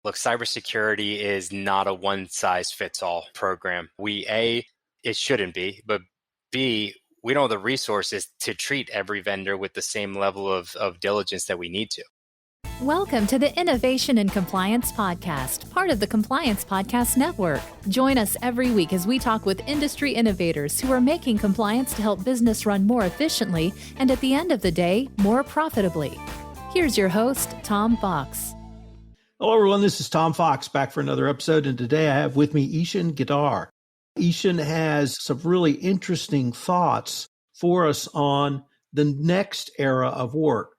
Look, cybersecurity is not a one-size-fits-all program. It shouldn't be, but B, we don't have the resources to treat every vendor with the same level of diligence that we need to. Welcome to the Innovation and Compliance Podcast, part of the Compliance Podcast Network. Join us every week as we talk with industry innovators who are making compliance to help business run more efficiently and at the end of the day, more profitably. Here's your host, Tom Fox. Hello, everyone. This is Tom Fox back for another episode. And today I have with me Ishan Girdhar. Ishan has some really interesting thoughts for us on the next era of work.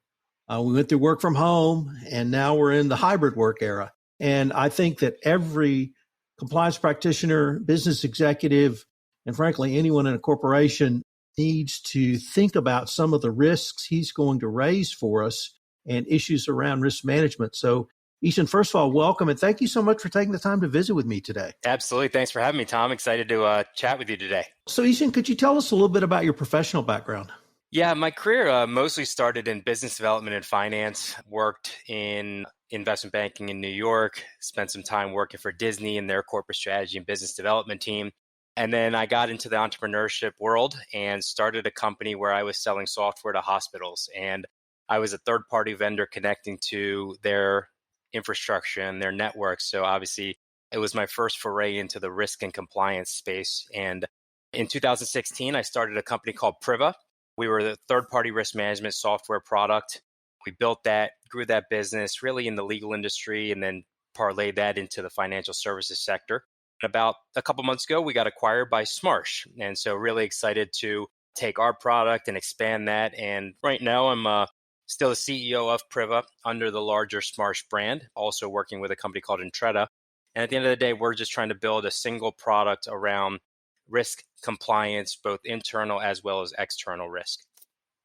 We went through work from home, and now we're in the hybrid work era. And I think that every compliance practitioner, business executive, and frankly, anyone in a corporation needs to think about some of the risks he's going to raise for us and issues around risk management. So, Ishan, first of all, welcome, and thank you so much for taking the time to visit with me today. Absolutely. Thanks for having me, Tom. Excited to chat with you today. So, Ishan, could you tell us a little bit about your professional background? Yeah, my career mostly started in business development and finance, worked in investment banking in New York, spent some time working for Disney and their corporate strategy and business development team. And then I got into the entrepreneurship world and started a company where I was selling software to hospitals. And I was a third-party vendor connecting to their infrastructure and their networks. So obviously, it was my first foray into the risk and compliance space. And in 2016, I started a company called Priva. We were the third-party risk management software product. We built that, grew that business really in the legal industry, and then parlayed that into the financial services sector. About a couple months ago, we got acquired by Smarsh. And so really excited to take our product and expand that. And right now, I'm still the CEO of Priva under the larger Smarsh brand, also working with a company called Entreta. And at the end of the day, we're just trying to build a single product around risk compliance, both internal as well as external risk.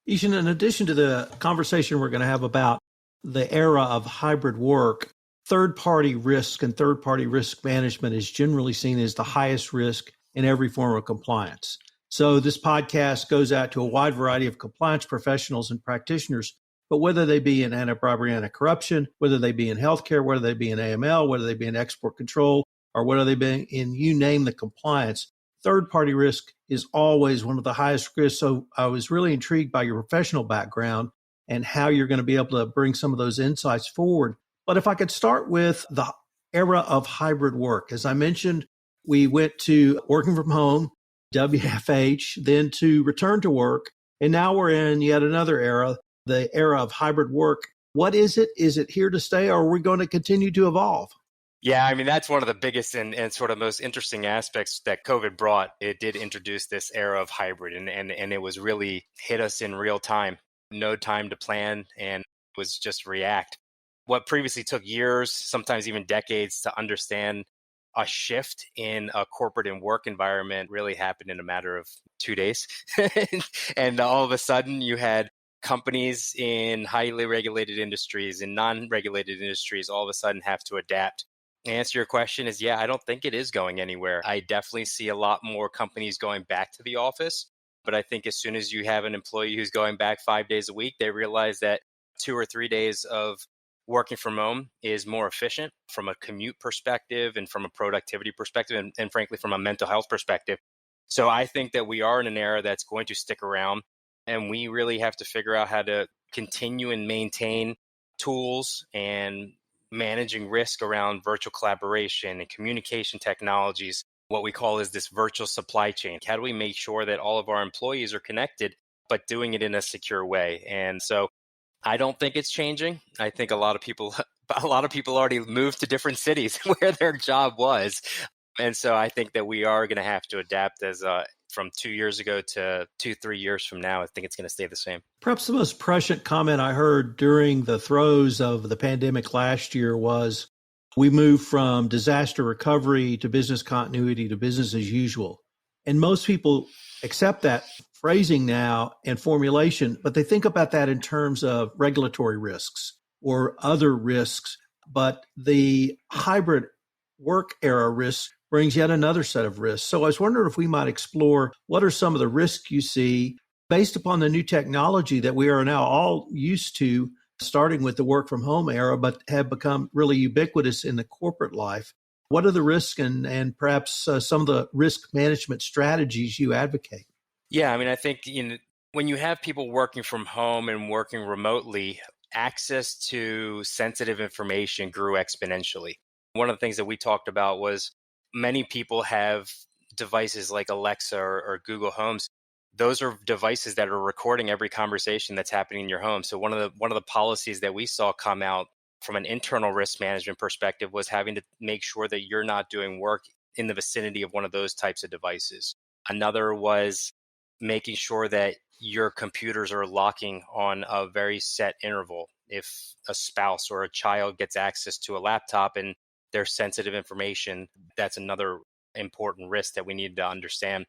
Ishan, in addition to the conversation we're going to have about the era of hybrid work, third-party risk and third-party risk management is generally seen as the highest risk in every form of compliance. So this podcast goes out to a wide variety of compliance professionals and practitioners, but whether they be in anti-bribery, anti-corruption, whether they be in healthcare, whether they be in AML, whether they be in export control, or whether they be in, you name the compliance, third-party risk is always one of the highest risks. So I was really intrigued by your professional background and how you're going to be able to bring some of those insights forward. But if I could start with the era of hybrid work. As I mentioned, we went to working from home, WFH, then to return to work, and now we're in yet another era, the era of hybrid work. What is it? Is it here to stay, or are we going to continue to evolve? Yeah, I mean, that's one of the biggest and sort of most interesting aspects that COVID brought. It did introduce this era of hybrid, and it was really hit us in real time. No time to plan, and it was just react. What previously took years, sometimes even decades, to understand a shift in a corporate and work environment really happened in a matter of 2 days. And all of a sudden, you had companies in highly regulated industries and non-regulated industries all of a sudden have to adapt. The answer to your question is, yeah, I don't think it is going anywhere. I definitely see a lot more companies going back to the office. But I think as soon as you have an employee who's going back 5 days a week, they realize that 2 or 3 days of working from home is more efficient from a commute perspective and from a productivity perspective and frankly, from a mental health perspective. So I think that we are in an era that's going to stick around, and we really have to figure out how to continue and maintain tools and managing risk around virtual collaboration and communication technologies. What we call is this virtual supply chain. How do we make sure that all of our employees are connected, but doing it in a secure way? And so I don't think it's changing. I think a lot of people already moved to different cities where their job was. And so I think that we are going to have to adapt as from 2 years ago to 2-3 years from now. I think it's going to stay the same. Perhaps the most prescient comment I heard during the throes of the pandemic last year was, we moved from disaster recovery to business continuity to business as usual. And most people accept that phrasing now and formulation, but they think about that in terms of regulatory risks or other risks. But the hybrid work era risk brings yet another set of risks. So I was wondering if we might explore what are some of the risks you see based upon the new technology that we are now all used to starting with the work from home era, but have become really ubiquitous in the corporate life. What are the risks and perhaps some of the risk management strategies you advocate? Yeah, I mean, I think when you have people working from home and working remotely, access to sensitive information grew exponentially. One of the things that we talked about was many people have devices like Alexa or Google Homes. Those are devices that are recording every conversation that's happening in your home. So one of the policies that we saw come out from an internal risk management perspective was having to make sure that you're not doing work in the vicinity of one of those types of devices. Another was making sure that your computers are locking on a very set interval. If a spouse or a child gets access to a laptop and there's sensitive information, that's another important risk that we need to understand.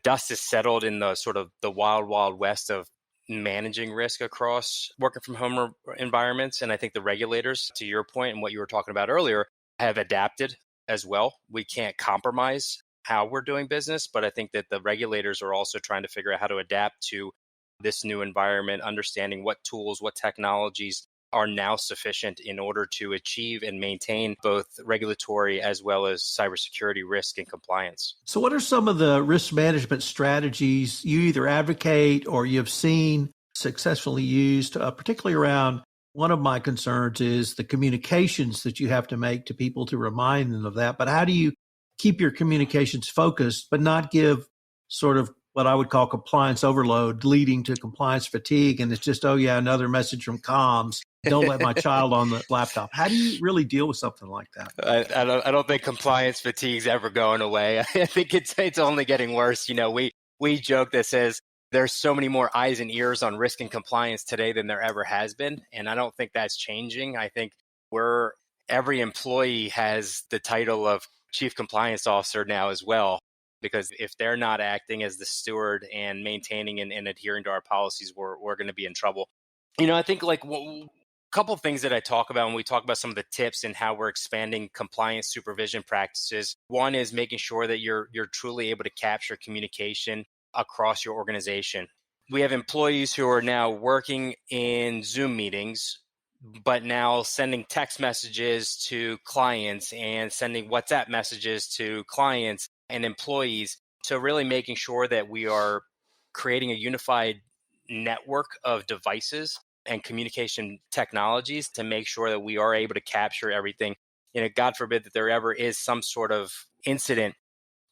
Dust is settled in the sort of the wild, wild west of managing risk across working from home environments. And I think the regulators, to your point and what you were talking about earlier, have adapted as well. We can't compromise how we're doing business, but I think that the regulators are also trying to figure out how to adapt to this new environment, understanding what tools, what technologies are now sufficient in order to achieve and maintain both regulatory as well as cybersecurity risk and compliance. So what are some of the risk management strategies you either advocate or you've seen successfully used, particularly around one of my concerns is the communications that you have to make to people to remind them of that. But how do you keep your communications focused, but not give sort of what I would call compliance overload, leading to compliance fatigue? And it's just, oh yeah, another message from comms. Don't let my child on the laptop. How do you really deal with something like that? I don't think compliance fatigue is ever going away. I think it's only getting worse. We joke that says there's so many more eyes and ears on risk and compliance today than there ever has been. And I don't think that's changing. I think every employee has the title of Chief Compliance Officer now as well, because if they're not acting as the steward and maintaining and adhering to our policies, we're going to be in trouble. I think a couple of things that I talk about when we talk about some of the tips and how we're expanding compliance supervision practices. One is making sure that you're truly able to capture communication across your organization. We have employees who are now working in Zoom meetings, but now sending text messages to clients and sending WhatsApp messages to clients and employees. So really making sure that we are creating a unified network of devices and communication technologies to make sure that we are able to capture everything. God forbid that there ever is some sort of incident,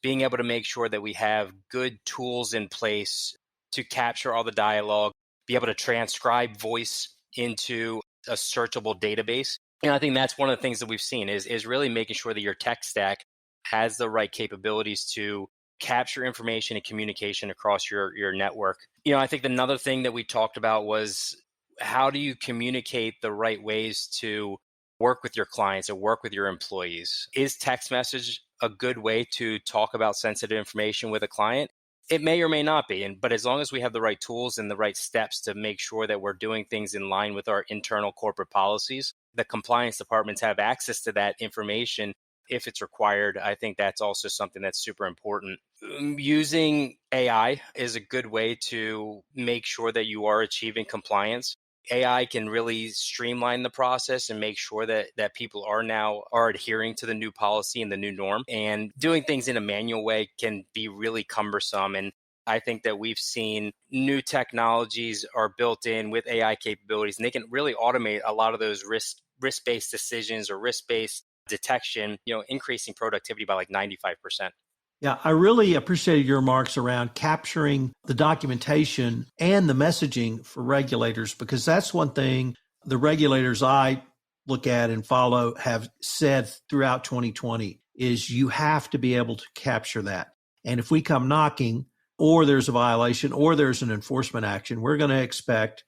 being able to make sure that we have good tools in place to capture all the dialogue, be able to transcribe voice into a searchable database. And I think that's one of the things that we've seen is really making sure that your tech stack has the right capabilities to capture information and communication across your network. I think another thing that we talked about was how do you communicate the right ways to work with your clients or work with your employees? Is text message a good way to talk about sensitive information with a client? It may or may not be, but as long as we have the right tools and the right steps to make sure that we're doing things in line with our internal corporate policies, the compliance departments have access to that information if it's required. I think that's also something that's super important. Using AI is a good way to make sure that you are achieving compliance. AI can really streamline the process and make sure that people are adhering to the new policy and the new norm. And doing things in a manual way can be really cumbersome. And I think that we've seen new technologies are built in with AI capabilities, and they can really automate a lot of those risk-based decisions or risk-based detection, increasing productivity by like 95%. Yeah, I really appreciated your remarks around capturing the documentation and the messaging for regulators, because that's one thing the regulators I look at and follow have said throughout 2020 is you have to be able to capture that. And if we come knocking or there's a violation or there's an enforcement action, we're going to expect,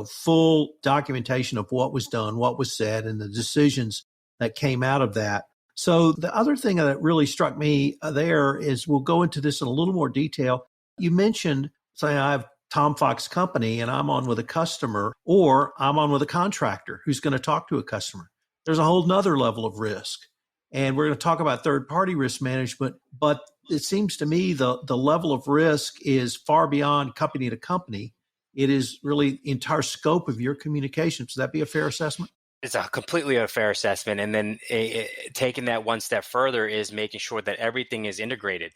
full documentation of what was done, what was said, and the decisions that came out of that. So the other thing that really struck me there is, we'll go into this in a little more detail. You mentioned, say, I have Tom Fox Company and I'm on with a customer, or I'm on with a contractor who's going to talk to a customer. There's a whole nother level of risk. And we're going to talk about third-party risk management, but it seems to me the level of risk is far beyond company to company. it is really the entire scope of your communications. Would that be a fair assessment? It's a completely a fair assessment. And then taking that one step further is making sure that everything is integrated.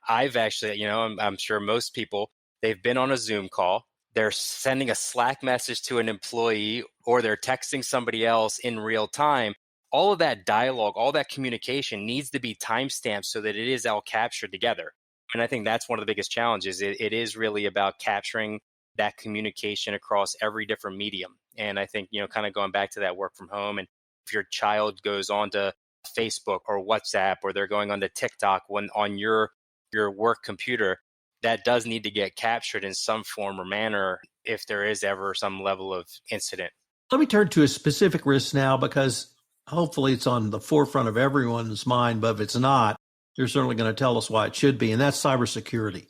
I've actually, I'm sure most people, they've been on a Zoom call, they're sending a Slack message to an employee, or they're texting somebody else in real time. All of that dialogue, all that communication needs to be timestamped so that it is all captured together. And I think that's one of the biggest challenges. It is really about capturing that communication across every different medium. And I think, kind of going back to that work from home, and if your child goes on to Facebook or WhatsApp, or they're going on to TikTok when on your work computer, that does need to get captured in some form or manner if there is ever some level of incident. Let me turn to a specific risk now, because hopefully it's on the forefront of everyone's mind, but if it's not, you're certainly going to tell us why it should be, and that's cybersecurity.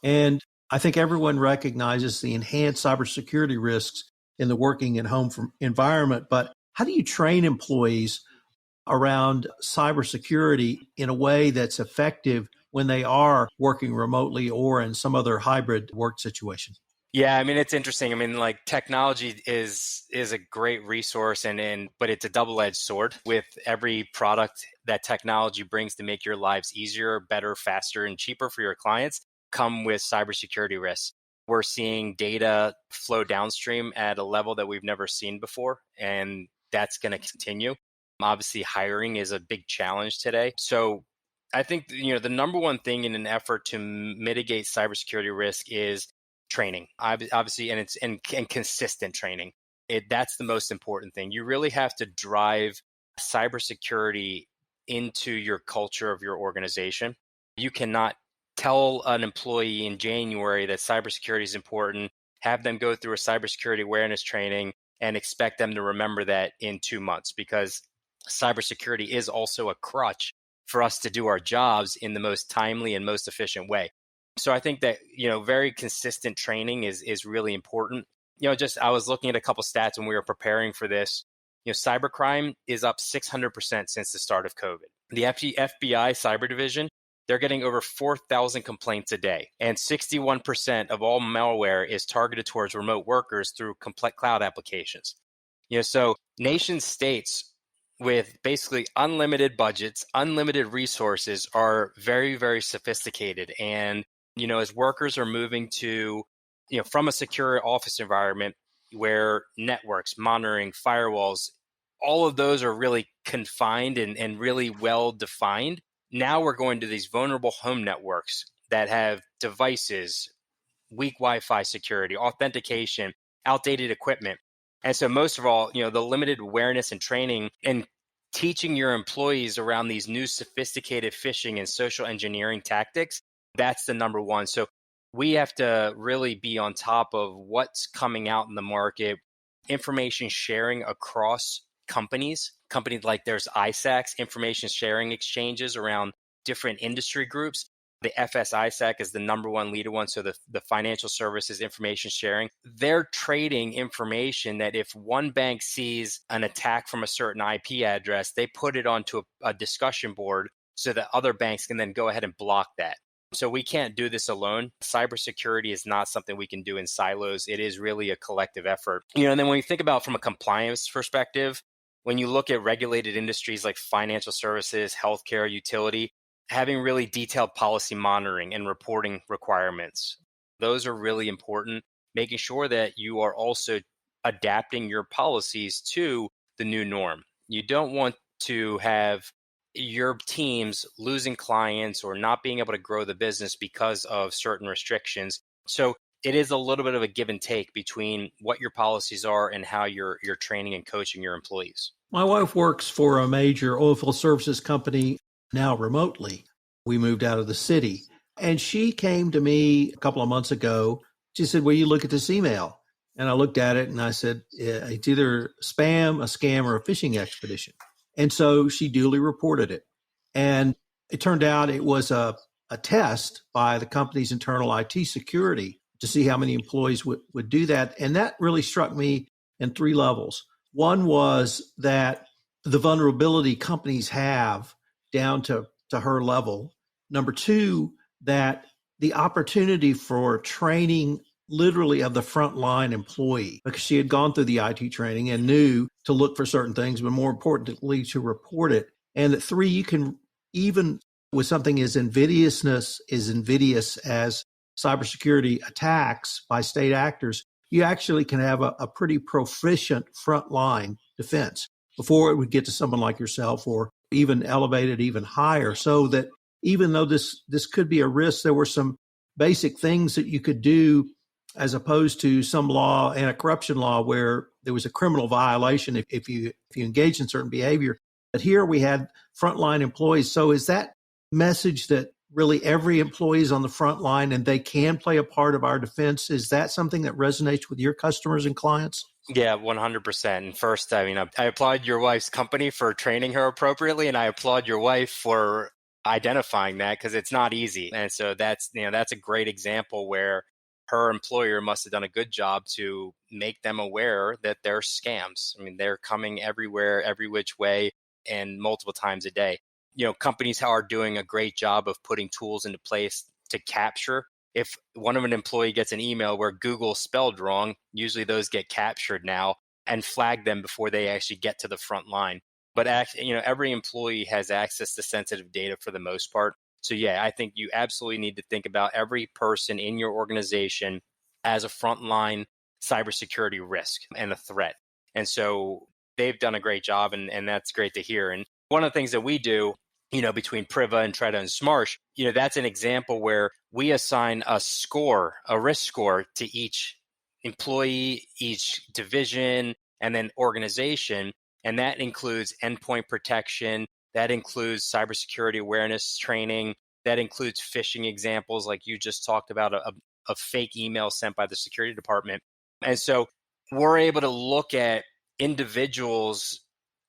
And I think everyone recognizes the enhanced cybersecurity risks in the working at home environment, but how do you train employees around cybersecurity in a way that's effective when they are working remotely or in some other hybrid work situation? Yeah, it's interesting. Like technology is a great resource, but it's a double-edged sword. With every product that technology brings to make your lives easier, better, faster, and cheaper for your clients, come with cybersecurity risks. We're seeing data flow downstream at a level that we've never seen before, and that's going to continue. Obviously, hiring is a big challenge today. So I think, the number one thing in an effort to mitigate cybersecurity risk is training, obviously, and it's and consistent training. That's the most important thing. You really have to drive cybersecurity into your culture of your organization. You cannot tell an employee in January that cybersecurity is important, have them go through a cybersecurity awareness training, and expect them to remember that in 2 months, because cybersecurity is also a crutch for us to do our jobs in the most timely and most efficient way. So I think that, very consistent training is really important. I was looking at a couple stats when we were preparing for this. Cybercrime is up 600% since the start of COVID. The FBI cyber division, they're getting over 4,000 complaints a day, and 61% of all malware is targeted towards remote workers through complex cloud applications. So nation states with basically unlimited budgets, unlimited resources are very, very sophisticated. And, as workers are moving to, from a secure office environment where networks, monitoring, firewalls, all of those are really confined and really well defined. Now we're going to these vulnerable home networks that have devices, weak Wi-Fi security, authentication, outdated equipment. And so most of all, the limited awareness and training and teaching your employees around these new sophisticated phishing and social engineering tactics, that's the number one. So we have to really be on top of what's coming out in the market, information sharing across companies like there's ISACs, information sharing exchanges around different industry groups. The FS-ISAC is the number one leader one. So the financial services information sharing, they're trading information that if one bank sees an attack from a certain IP address, they put it onto a discussion board so that other banks can then go ahead and block that. So we can't do this alone. Cybersecurity is not something we can do in silos. It is really a collective effort. And then when you think about from a compliance perspective, when you look at regulated industries like financial services, healthcare, utility, having really detailed policy monitoring and reporting requirements, those are really important. Making sure that you are also adapting your policies to the new norm. You don't want to have your teams losing clients or not being able to grow the business because of certain restrictions. So it is a little bit of a give and take between what your policies are and how you're training and coaching your employees. My wife works for a major oilfield services company now remotely. We moved out of the city, and she came to me a couple of months ago. She said, "Will you look at this email?" And I looked at it and I said, "It's either spam, a scam, or a phishing expedition." And so she duly reported it. And it turned out it was a test by the company's internal IT security to see how many employees would do that. And that really struck me in 3 levels. One was that the vulnerability companies have down to her level. Number 2, that the opportunity for training literally of the frontline employee, because she had gone through the IT training and knew to look for certain things, but more importantly, to report it. And at three, you can, even with something as invidious as cybersecurity attacks by state actors, you actually can have a pretty proficient frontline defense before it would get to someone like yourself, or even elevated even higher. So that even though this could be a risk, there were some basic things that you could do, as opposed to some law, anti-corruption law, where there was a criminal violation if you engage in certain behavior. But here we had frontline employees. So is that message that really every employee is on the front line and they can play a part of our defense? Is that something that resonates with your customers and clients? Yeah, 100%. And first, I applaud your wife's company for training her appropriately, and I applaud your wife for identifying that, because it's not easy. And so that's a great example where her employer must have done a good job to make them aware that they're scams. I mean, they're coming everywhere, every which way, and multiple times a day. Companies are doing a great job of putting tools into place to capture. If one of an employee gets an email where Google spelled wrong, usually those get captured now and flag them before they actually get to the front line. But every employee has access to sensitive data for the most part. So yeah, I think you absolutely need to think about every person in your organization as a frontline cybersecurity risk and a threat. And so they've done a great job, and that's great to hear. And one of the things that we do, between Priva and Treta and Smarsh, that's an example where we assign a risk score to each employee, each division, and then organization. And that includes endpoint protection. That includes cybersecurity awareness training. That includes phishing examples, like you just talked about, a fake email sent by the security department. And so we're able to look at individuals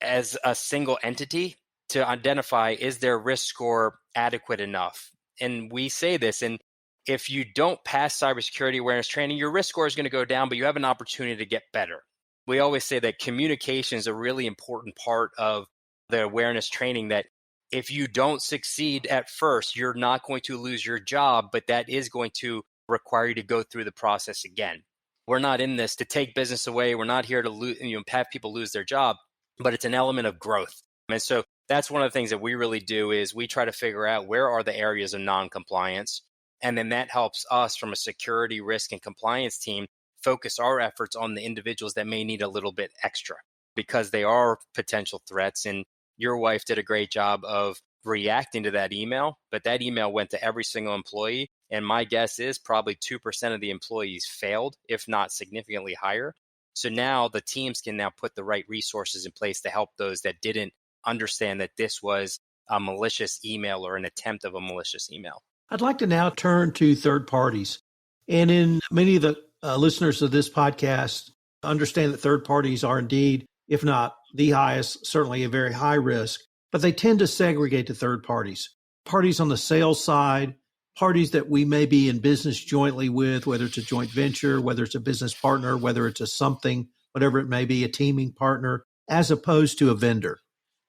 as a single entity to identify, is their risk score adequate enough? And we say this, and if you don't pass cybersecurity awareness training, your risk score is going to go down, but you have an opportunity to get better. We always say that communication is a really important part of the awareness training, that if you don't succeed at first, you're not going to lose your job, but that is going to require you to go through the process again. We're not in this to take business away. We're not here to have people lose their job, but it's an element of growth. And so that's one of the things that we really do, is we try to figure out where are the areas of non-compliance. And then that helps us from a security, risk, and compliance team focus our efforts on the individuals that may need a little bit extra, because they are potential threats. And your wife did a great job of reacting to that email, but that email went to every single employee. And my guess is probably 2% of the employees failed, if not significantly higher. So now the teams can now put the right resources in place to help those that didn't understand that this was a malicious email or an attempt of a malicious email. I'd like to now turn to third parties. And in many of the listeners of this podcast understand that third parties are indeed, if not the highest, certainly a very high risk, but they tend to segregate to third parties. Parties on the sales side, parties that we may be in business jointly with, whether it's a joint venture, whether it's a business partner, whether it's a something, whatever it may be, a teaming partner, as opposed to a vendor.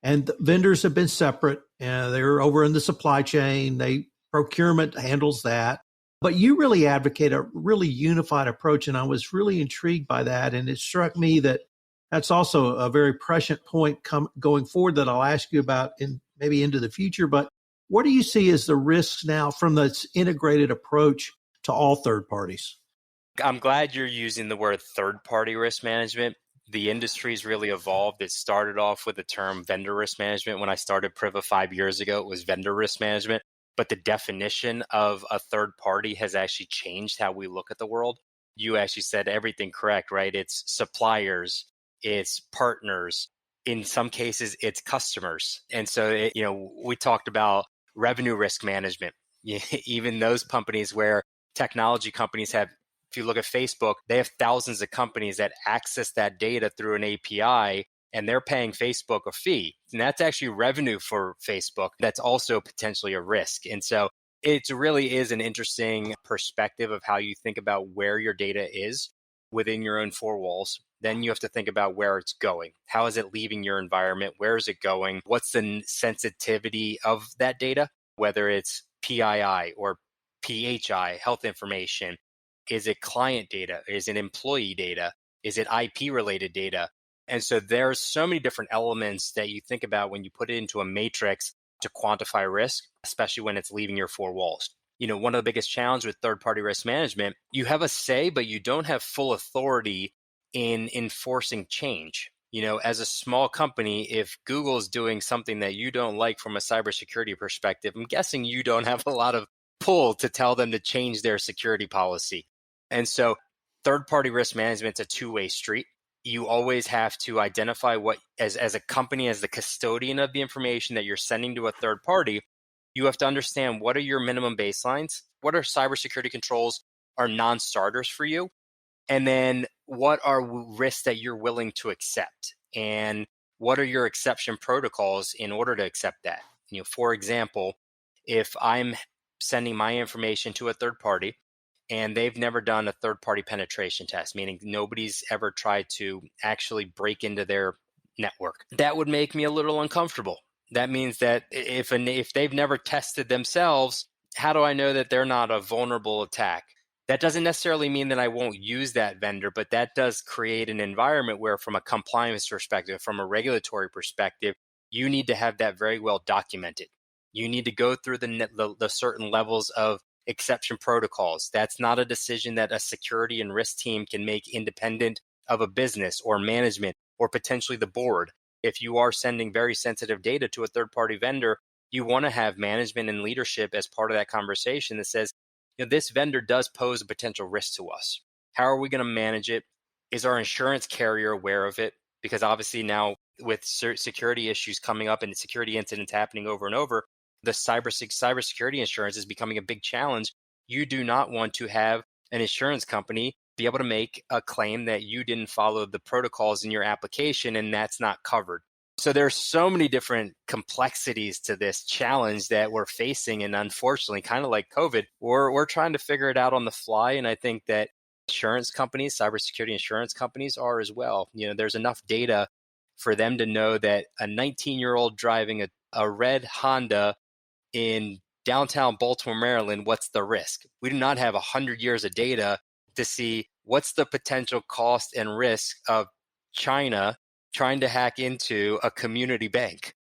And the vendors have been separate. They're over in the supply chain. Procurement handles that. But you really advocate a really unified approach, and I was really intrigued by that. And it struck me that that's also a very prescient point going forward that I'll ask you about maybe into the future. But what do you see as the risks now from this integrated approach to all third parties? I'm glad you're using the word third-party risk management. The industry's really evolved. It started off with the term vendor risk management. When I started Priva 5 years ago, it was vendor risk management. But the definition of a third party has actually changed how we look at the world. You actually said everything correct, right? It's suppliers, it's partners. In some cases, it's customers. And so, we talked about revenue risk management. Even those companies where technology companies have, if you look at Facebook, they have thousands of companies that access that data through an API, and they're paying Facebook a fee. And that's actually revenue for Facebook. That's also potentially a risk. And so it really is an interesting perspective of how you think about where your data is within your own four walls. Then you have to think about where it's going. How is it leaving your environment? Where is it going? What's the sensitivity of that data, whether it's PII or PHI, health information? Is it client data? Is it employee data? Is it IP related data? And so there's so many different elements that you think about when you put it into a matrix to quantify risk, especially when it's leaving your four walls. One of the biggest challenges with third-party risk management, you have a say, but you don't have full authority in enforcing change. As a small company, if Google is doing something that you don't like from a cybersecurity perspective, I'm guessing you don't have a lot of pull to tell them to change their security policy. And so third-party risk management is a two-way street. You always have to identify what, as a company, as the custodian of the information that you're sending to a third party, you have to understand what are your minimum baselines, what are cybersecurity controls are non-starters for you, and then what are risks that you're willing to accept, and what are your exception protocols in order to accept that. For example, if I'm sending my information to a third party and they've never done a third-party penetration test, meaning nobody's ever tried to actually break into their network, that would make me a little uncomfortable. That means that if they've never tested themselves, how do I know that they're not a vulnerable attack? That doesn't necessarily mean that I won't use that vendor, but that does create an environment where, from a compliance perspective, from a regulatory perspective, you need to have that very well documented. You need to go through the certain levels of exception protocols. That's not a decision that a security and risk team can make independent of a business or management or potentially the board. If you are sending very sensitive data to a third-party vendor, you want to have management and leadership as part of that conversation that says, this vendor does pose a potential risk to us. How are we going to manage it? Is our insurance carrier aware of it? Because obviously now with security issues coming up and security incidents happening over and over, the cybersecurity insurance is becoming a big challenge. You do not want to have an insurance company be able to make a claim that you didn't follow the protocols in your application and that's not covered. So there's so many different complexities to this challenge that we're facing. And unfortunately, kind of like COVID, we're trying to figure it out on the fly. And I think that insurance companies, cybersecurity insurance companies are as well. There's enough data for them to know that a 19-year-old driving a red Honda in downtown Baltimore, Maryland, what's the risk? We do not have 100 years of data to see what's the potential cost and risk of China trying to hack into a community bank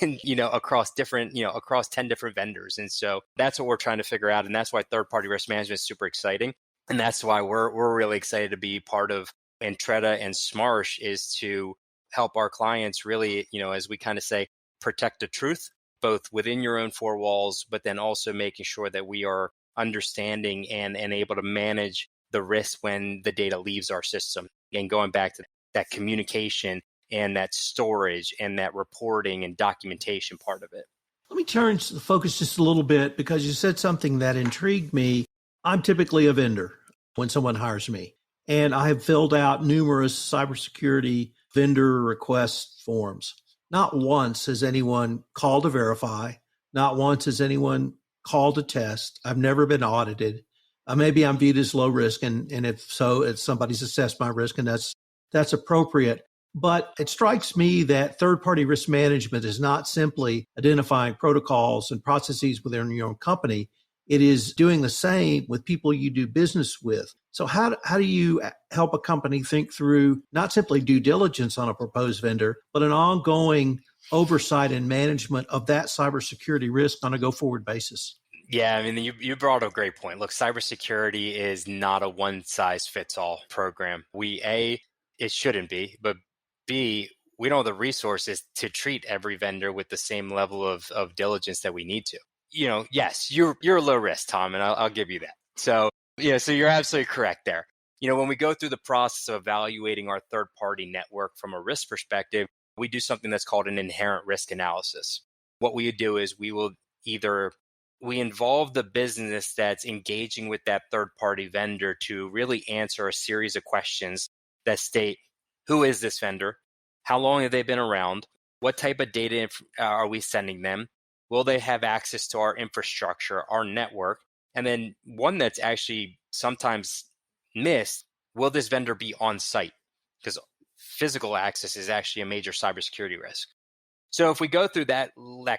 and, across 10 different vendors. And so that's what we're trying to figure out. And that's why third-party risk management is super exciting. And that's why we're really excited to be part of Entreta and Smarsh, is to help our clients really, as we kind of say, protect the truth, both within your own four walls, but then also making sure that we are understanding and able to manage the risk when the data leaves our system. And going back to that communication and that storage and that reporting and documentation part of it. Let me turn the focus just a little bit, because you said something that intrigued me. I'm typically a vendor when someone hires me, and I have filled out numerous cybersecurity vendor request forms. Not once has anyone called to verify. Not once has anyone called to test. I've never been audited. Maybe I'm viewed as low risk, and if so, it's somebody's assessed my risk, and that's appropriate. But it strikes me that third-party risk management is not simply identifying protocols and processes within your own company. It is doing the same with people you do business with. So how do you help a company think through not simply due diligence on a proposed vendor, but an ongoing oversight and management of that cybersecurity risk on a go-forward basis? Yeah, I mean, you brought up a great point. Look, cybersecurity is not a one-size-fits-all program. It shouldn't be, but B, we don't have the resources to treat every vendor with the same level of diligence that we need to. Yes, you're a low risk, Tom, and I'll give you that. So you're absolutely correct there. When we go through the process of evaluating our third-party network from a risk perspective, we do something that's called an inherent risk analysis. What we do is we involve the business that's engaging with that third-party vendor to really answer a series of questions that state, who is this vendor? How long have they been around? What type of data are we sending them? Will they have access to our infrastructure, our network? And then one that's actually sometimes missed, will this vendor be on site? Because physical access is actually a major cybersecurity risk. So if we go through that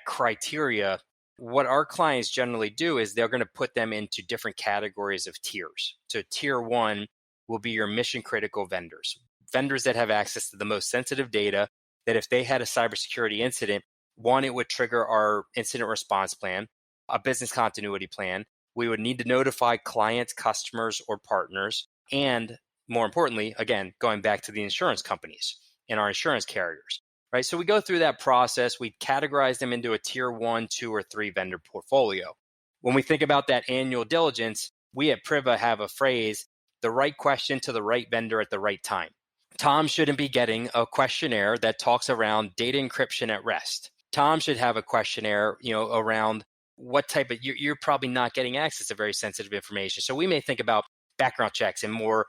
criteria, what our clients generally do is they're going to put them into different categories of tiers. So tier one will be your mission critical vendors, vendors that have access to the most sensitive data, that if they had a cybersecurity incident, one, it would trigger our incident response plan, a business continuity plan. We would need to notify clients, customers, or partners. And more importantly, again, going back to the insurance companies and our insurance carriers, right? So we go through that process. We categorize them into a tier 1, 2, or 3 vendor portfolio. When we think about that annual diligence, we at Priva have a phrase, the right question to the right vendor at the right time. Tom shouldn't be getting a questionnaire that talks around data encryption at rest. Tom should have a questionnaire, around what type of, you're probably not getting access to very sensitive information. So we may think about background checks and more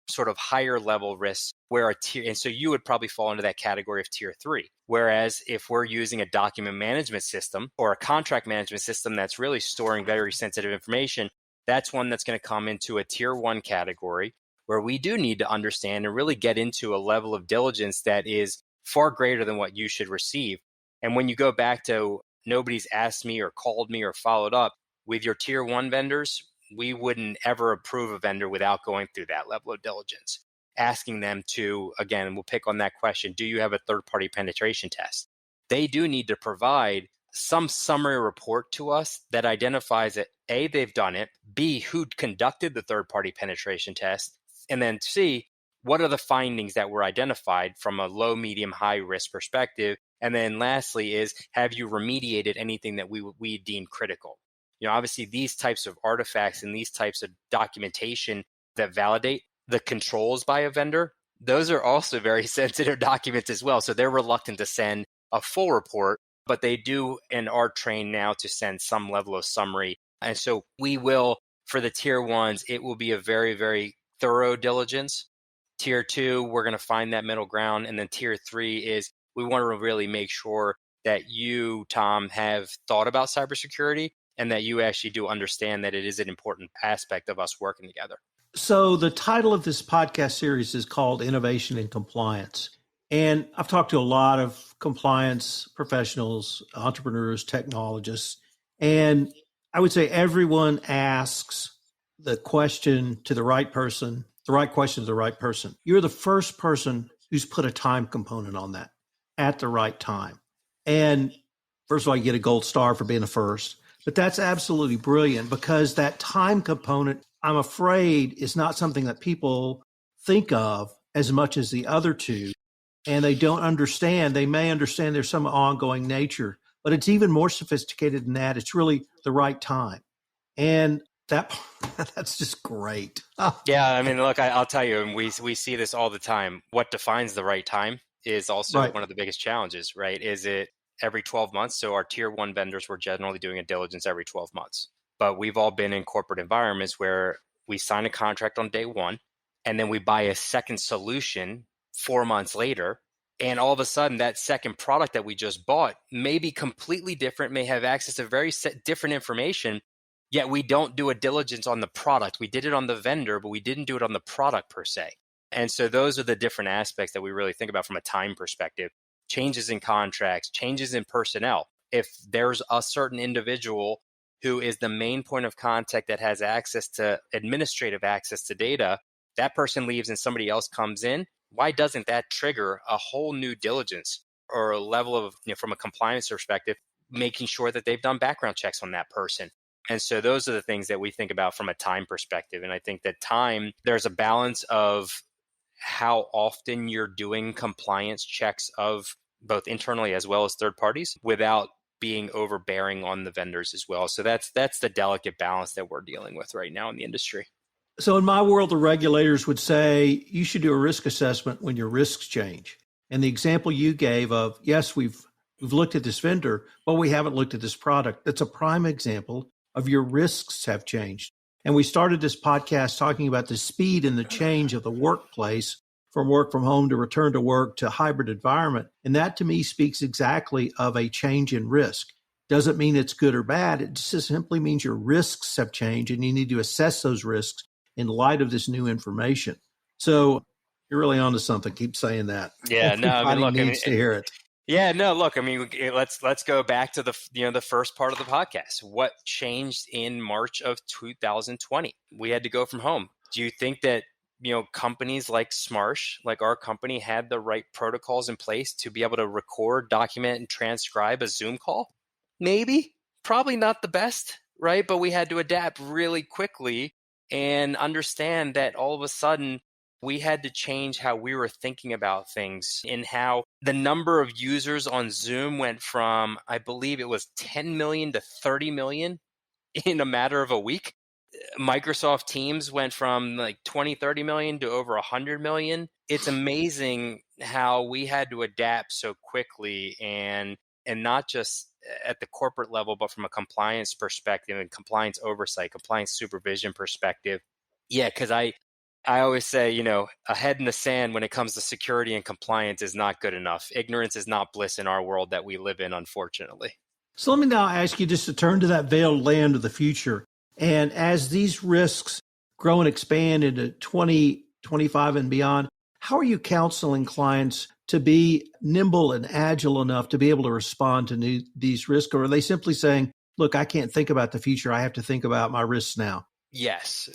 sort of higher level risks where a tier, and so you would probably fall into that category of tier 3. Whereas if we're using a document management system or a contract management system that's really storing very sensitive information, that's one that's going to come into a tier 1 category where we do need to understand and really get into a level of diligence that is far greater than what you should receive. And when you go back to nobody's asked me or called me or followed up with your tier 1 vendors, we wouldn't ever approve a vendor without going through that level of diligence, asking them to, again, we'll pick on that question, do you have a third-party penetration test? They do need to provide some summary report to us that identifies that A, they've done it, B, who conducted the third-party penetration test, and then C, what are the findings that were identified from a low, medium, high risk perspective? And then lastly is, have you remediated anything that we deem critical? Obviously these types of artifacts and these types of documentation that validate the controls by a vendor, those are also very sensitive documents as well. So they're reluctant to send a full report, but they do and are trained now to send some level of summary. And so we will, for the tier 1s, it will be a very, very thorough diligence. Tier 2, we're going to find that middle ground. And then tier 3 is we want to really make sure that you, Tom, have thought about cybersecurity and that you actually do understand that it is an important aspect of us working together. So the title of this podcast series is called Innovation and Compliance. And I've talked to a lot of compliance professionals, entrepreneurs, technologists, and I would say everyone asks the question to the right person, the right question to the right person. You're the first person who's put a time component on that at the right time. And first of all, you get a gold star for being the first, but that's absolutely brilliant because that time component, I'm afraid, is not something that people think of as much as the other two. And they don't understand. They may understand there's some ongoing nature, but it's even more sophisticated than that. It's really the right time. And that's just great. Yeah, I mean, look, I'll tell you, and we see this all the time. What defines the right time is also Right. one of the biggest challenges, right? Is it every 12 months? So our tier 1 vendors were generally doing a diligence every 12 months. But we've all been in corporate environments where we sign a contract on day 1, and then we buy a second solution 4 months later. And all of a sudden, that second product that we just bought may be completely different, may have access to very different information, yet we don't do a diligence on the product. We did it on the vendor, but we didn't do it on the product per se. And so those are the different aspects that we really think about from a time perspective. Changes in contracts, changes in personnel. If there's a certain individual who is the main point of contact that has access to administrative access to data, that person leaves and somebody else comes in, why doesn't that trigger a whole new diligence or a level of, from a compliance perspective, making sure that they've done background checks on that person? And so those are the things that we think about from a time perspective. And I think that time, there's a balance of how often you're doing compliance checks of both internally as well as third parties without being overbearing on the vendors as well. So that's the delicate balance that we're dealing with right now in the industry. So in my world, the regulators would say you should do a risk assessment when your risks change. And the example you gave of, yes, we've looked at this vendor, but we haven't looked at this product. That's a prime example of your risks have changed. And we started this podcast talking about the speed and the change of the workplace from work from home to return to work to hybrid environment. And that to me speaks exactly of a change in risk. Doesn't mean it's good or bad. It just simply means your risks have changed and you need to assess those risks in light of this new information. So you're really onto something. Keep saying that. Yeah, no, I mean, Everybody look, needs to hear it. Yeah, no, look, I mean, let's go back to the first part of the podcast. What changed in March of 2020? We had to go from home. Do you think that, companies like Smarsh, like our company, had the right protocols in place to be able to record, document, and transcribe a Zoom call? Maybe, probably not the best, right? But we had to adapt really quickly and understand that all of a sudden we had to change how we were thinking about things, and how the number of users on Zoom went from, I believe it was 10 million to 30 million in a matter of a week. Microsoft Teams went from like 20, 30 million to over 100 million. It's amazing how we had to adapt so quickly, and not just at the corporate level, but from a compliance perspective and compliance oversight, compliance supervision perspective. Yeah, because I always say, a head in the sand when it comes to security and compliance is not good enough. Ignorance is not bliss in our world that we live in, unfortunately. So let me now ask you just to turn to that veiled land of the future. And as these risks grow and expand into 2025 and beyond, how are you counseling clients to be nimble and agile enough to be able to respond to these risks? Or are they simply saying, look, I can't think about the future. I have to think about my risks now? Yes.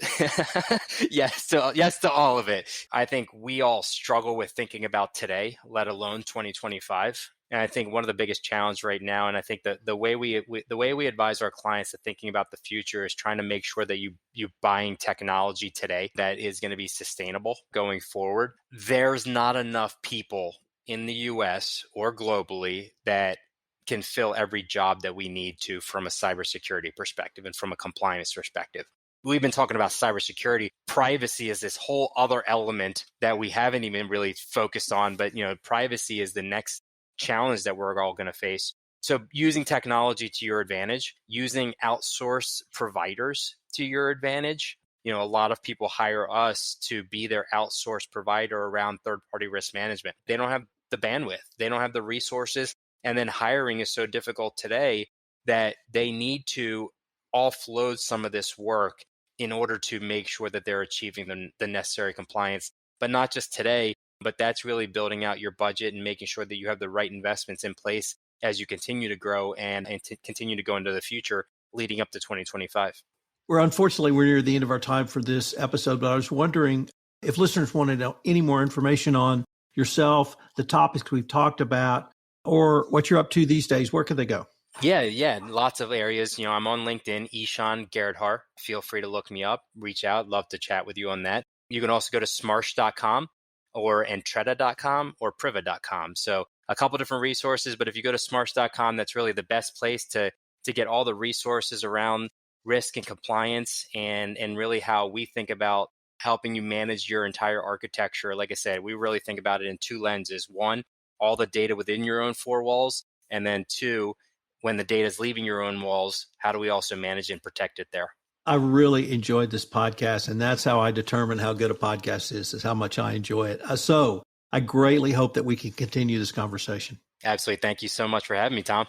Yes to all of it. I think we all struggle with thinking about today, let alone 2025. And I think one of the biggest challenges right now, and I think that the way we advise our clients to thinking about the future is trying to make sure that you buying technology today that is going to be sustainable going forward. There's not enough people in the US or globally that can fill every job that we need to from a cybersecurity perspective and from a compliance perspective. We've been talking about cybersecurity. Privacy is this whole other element that we haven't even really focused on, but privacy is the next challenge that we're all going to face. So using technology to your advantage, using outsourced providers to your advantage. A lot of people hire us to be their outsourced provider around third-party risk management. They don't have the bandwidth. They don't have the resources. And then hiring is so difficult today that they need to offload some of this work in order to make sure that they're achieving the necessary compliance. But not just today, but that's really building out your budget and making sure that you have the right investments in place as you continue to grow and to continue to go into the future leading up to 2025. We're near the end of our time for this episode, but I was wondering if listeners want to know any more information on yourself, the topics we've talked about, or what you're up to these days, where could they go? Yeah. Lots of areas. I'm on LinkedIn, Ishan Girdhar. Feel free to look me up, reach out. Love to chat with you on that. You can also go to smarsh.com or entreta.com or priva.com. So a couple different resources, but if you go to smarsh.com, that's really the best place to get all the resources around risk and compliance and really how we think about helping you manage your entire architecture. Like I said, we really think about it in two lenses. One, all the data within your own four walls. And then two, when the data is leaving your own walls, how do we also manage and protect it there? I really enjoyed this podcast, and that's how I determine how good a podcast is how much I enjoy it. So I greatly hope that we can continue this conversation. Absolutely. Thank you so much for having me, Tom.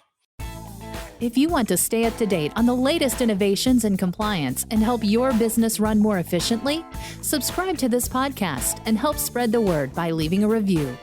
If you want to stay up to date on the latest innovations in compliance and help your business run more efficiently, subscribe to this podcast and help spread the word by leaving a review.